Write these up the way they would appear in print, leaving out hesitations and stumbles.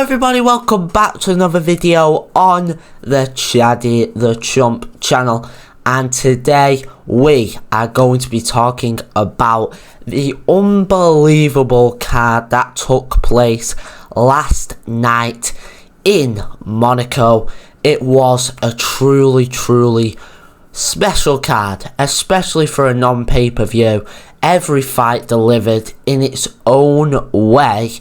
everybody, welcome back to another video on the ChaddyTheChump channel, and today we are going to be talking about the unbelievable card that took place last night in Monaco. It was a truly special card, especially for a non-pay-per-view. Every fight delivered in its own way,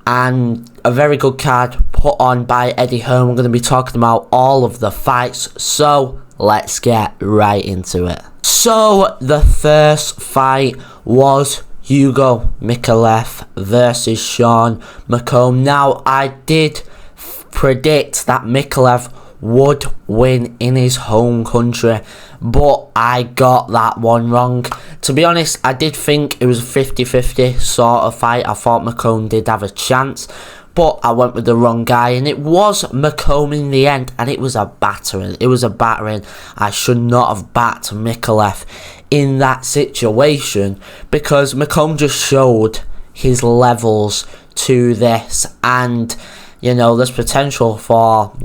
and a very good card put on by Eddie Hearn. We're going to be talking about all of the fights, so let's get right into it. So the first fight was Hugo Mikhailov versus Sean McComb. Now, I did predict that Mikhailov would win in his home country, but I got that one wrong. To be honest, I did think it was a 50-50 sort of fight. I thought McComb did have a chance, but I went with the wrong guy, and it was McComb in the end, and it was a battering. I should not have backed Mikhailov in that situation, because McComb just showed his levels to this, and there's potential for,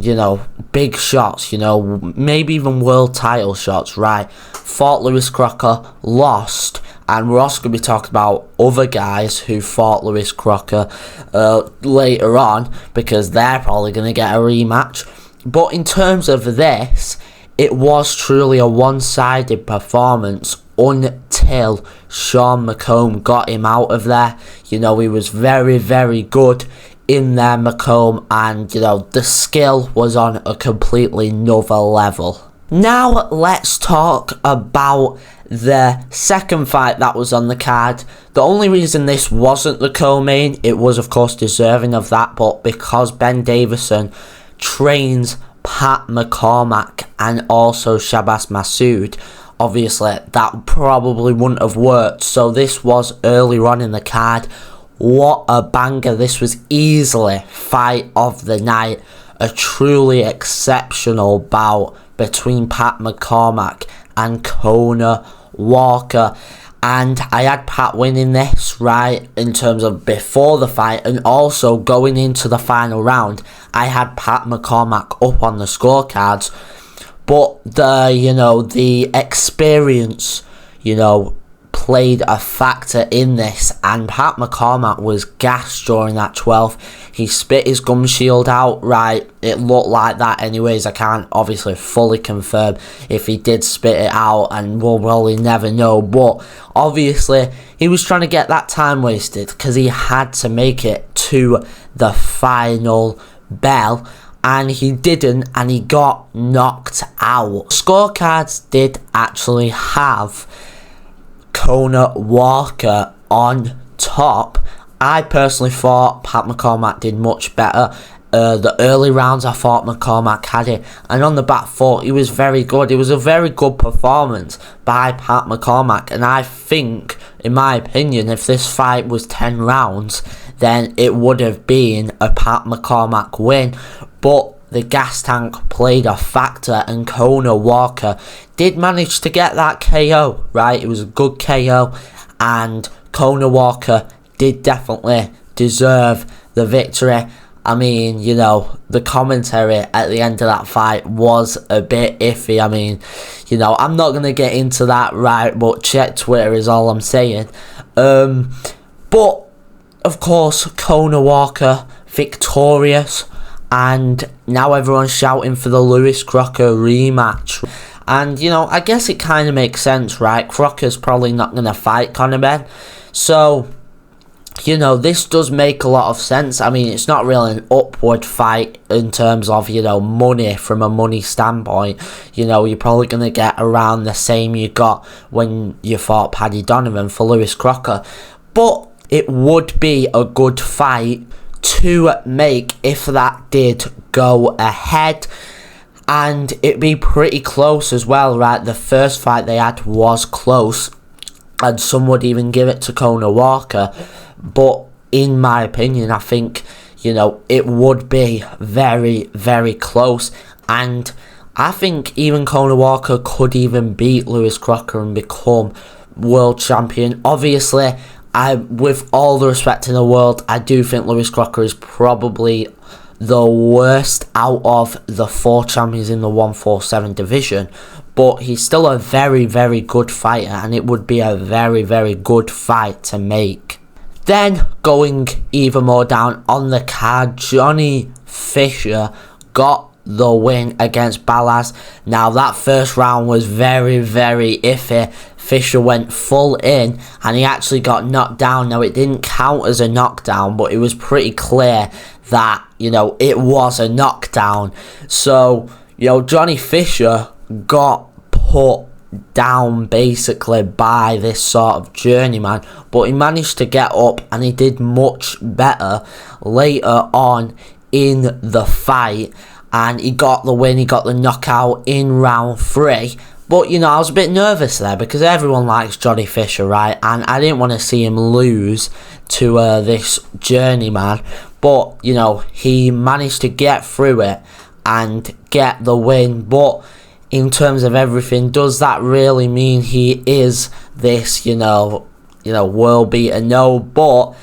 big shots, maybe even world title shots, right? Fought Lewis Crocker, lost, and we're also going to be talking about other guys who fought Lewis Crocker later on, because they're probably going to get a rematch. But in terms of this, it was truly a one-sided performance until Sean McComb got him out of there. He was very good in there, McComb, and the skill was on a completely another level. Now let's talk about the second fight that was on the card. The only reason this wasn't the co-main, it was of course deserving of that, but because Ben Davison trains Pat McCormack and also Shabazz Masoud, obviously that probably wouldn't have worked. So this was earlier on in the card. What a banger. This was easily fight of the night. A truly exceptional bout between Pat McCormack and Conor Walker. And I had Pat winning this, right, in terms of before the fight, and also going into the final round, I had Pat McCormack up on the scorecards. But the experience, played a factor in this, and Pat McCormack was gassed during that 12th. He spit his gum shield out, right? It looked like that anyways. I can't obviously fully confirm if he did spit it out, and we'll probably never know, but obviously he was trying to get that time wasted because he had to make it to the final bell, and he didn't, and he got knocked out. Scorecards did actually have Conor Walker on top. I personally thought Pat McCormack did much better. The early rounds I thought McCormack had it, and on the back foot he was very good. It was a very good performance by Pat McCormack, and I think, in my opinion, if this fight was 10 rounds, then it would have been a Pat McCormack win. But the gas tank played a factor, and Conor Walker did manage to get that KO, right? It was a good KO, and Conor Walker did definitely deserve the victory. I mean, the commentary at the end of that fight was a bit iffy. I mean, I'm not going to get into that, right? But check Twitter is all I'm saying. But, of course, Conor Walker victorious. And now everyone's shouting for the Lewis Crocker rematch. And, I guess it kind of makes sense, right? Crocker's probably not going to fight Conor Ben. So, this does make a lot of sense. I mean, it's not really an upward fight in terms of, money, from a money standpoint. You're probably going to get around the same you got when you fought Paddy Donovan for Lewis Crocker. But it would be a good fight to make if that did go ahead, and it'd be pretty close as well, right? The first fight they had was close, and some would even give it to Conor Walker, but in my opinion, I think it would be very close, and I think even Conor Walker could even beat Lewis Crocker and become world champion. Obviously, with all the respect in the world, I do think Lewis Crocker is probably the worst out of the 4 champions in the 147 division, but he's still a very, very good fighter, and it would be a very, very good fight to make. Then, going even more down on the card, Johnny Fisher got the win against Balaz. Now, that first round was very, very iffy. Fisher went full in, and he actually got knocked down. Now, it didn't count as a knockdown, but it was pretty clear that, it was a knockdown. So, Johnny Fisher got put down basically by this sort of journeyman, but he managed to get up, and he did much better later on in the fight, and he got the win. He got the knockout in round 3. But, I was a bit nervous there because everyone likes Johnny Fisher, right? And I didn't want to see him lose to this journeyman. But, he managed to get through it and get the win. But in terms of everything, does that really mean he is this, world beater? No, but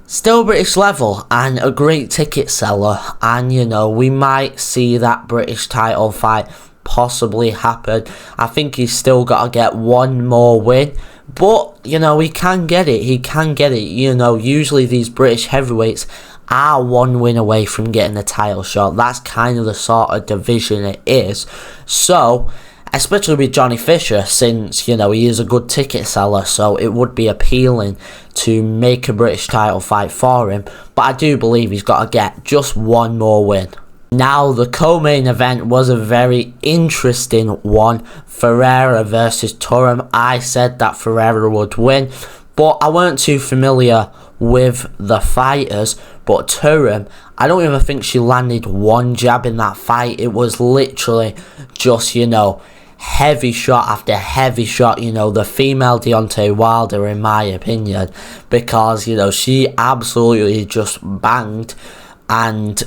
still British level and a great ticket seller. And, we might see that British title fight possibly happen. I think he's still got to get one more win, but he can get it. Usually these British heavyweights are one win away from getting the title shot. That's kind of the sort of division it is. So especially with Johnny Fisher, since he is a good ticket seller, so it would be appealing to make a British title fight for him. But I do believe he's got to get just one more win. Now, the co-main event was a very interesting one. Ferreira versus Turam. I said that Ferreira would win, but I weren't too familiar with the fighters. But Turam, I don't even think she landed one jab in that fight. It was literally just, heavy shot after heavy shot. The female Deontay Wilder, in my opinion, because, she absolutely just banged and,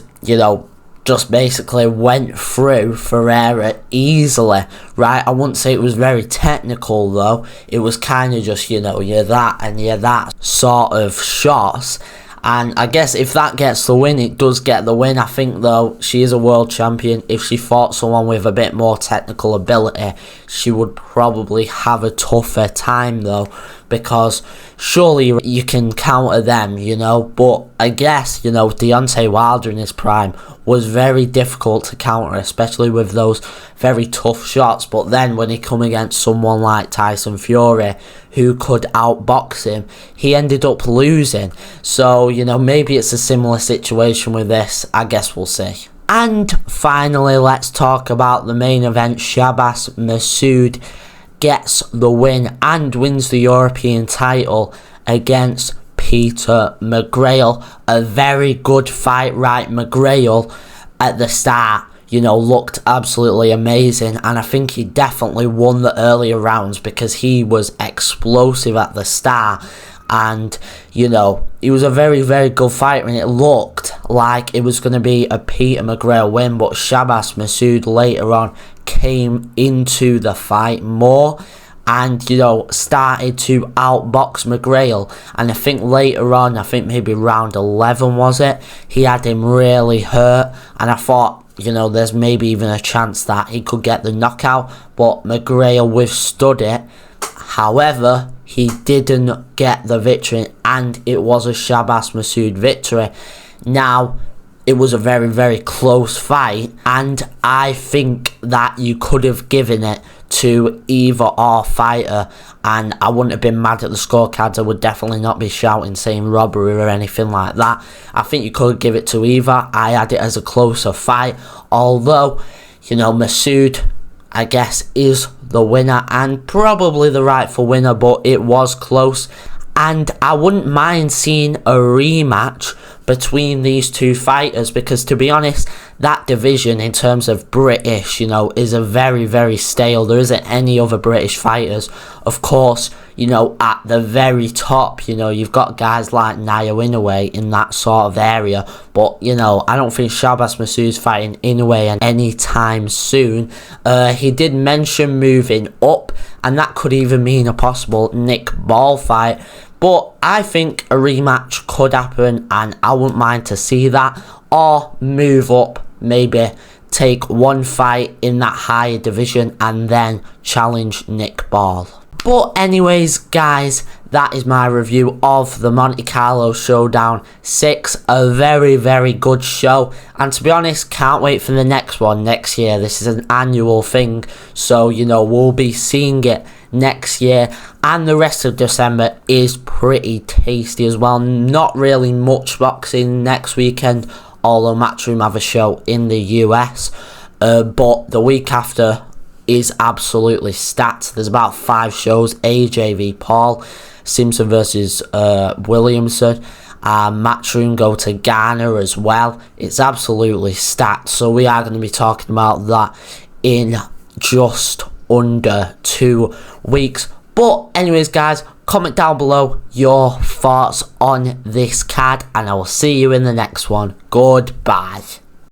just basically went through Ferreira easily, right? I wouldn't say it was very technical though. It was kind of just, you're that and you're that sort of shots. And I guess if that gets the win, it does get the win. I think though, she is a world champion. If she fought someone with a bit more technical ability, she would probably have a tougher time though, because surely you can counter them, but I guess, Deontay Wilder in his prime was very difficult to counter, especially with those very tough shots. But then when he come against someone like Tyson Fury, who could outbox him, he ended up losing. So, maybe it's a similar situation with this. I guess we'll see. And finally, let's talk about the main event. Shabazz Masoud gets the win and wins the European title against Peter McGrail. A very good fight, right? McGrail at the start, looked absolutely amazing, and I think he definitely won the earlier rounds because he was explosive at the start, and he was a very, very good fighter, and it looked like it was going to be a Peter McGrail win. But Shabazz Masoud later on came into the fight more and started to outbox McGrail, and I think later on, maybe round 11 was it, he had him really hurt, and I thought there's maybe even a chance that he could get the knockout, but McGrail withstood it. However, he didn't get the victory, and it was a Shabazz Masoud victory. Now, it was a very, very close fight, and I think that you could have given it to either or fighter, and I wouldn't have been mad at the scorecards. I would definitely not be shouting saying robbery or anything like that. I think you could give it to either. I had it as a closer fight, although Masoud, I guess, is the winner and probably the rightful winner, but it was close, and I wouldn't mind seeing a rematch between these two fighters, because to be honest, that division in terms of British, is a very, very stale. There isn't any other British fighters. Of course, at the very top, you've got guys like Naya Inoue in that sort of area, but I don't think Shabazz Masoud's fighting Inoue anytime soon. He did mention moving up, and that could even mean a possible Nick Ball fight, But I think a rematch could happen, and I wouldn't mind to see that. Or move up, maybe take one fight in that higher division and then challenge Nick Ball. But anyways, guys, that is my review of the Monte Carlo Showdown 6. A very, very good show. And to be honest, can't wait for the next one next year. This is an annual thing. So, you know, we'll be seeing it next year. And the rest of December is pretty tasty as well. Not really much boxing next weekend, although Matchroom have a show in the US. But the week after is absolutely stacked. There's about 5 shows. AJ v Paul, Simpson versus Williamson, Matchroom go to Ghana as well. It's absolutely stacked, so we are going to be talking about that in just under 2 weeks. But anyways, guys, comment down below your thoughts on this card, and I will see you in the next one. Goodbye.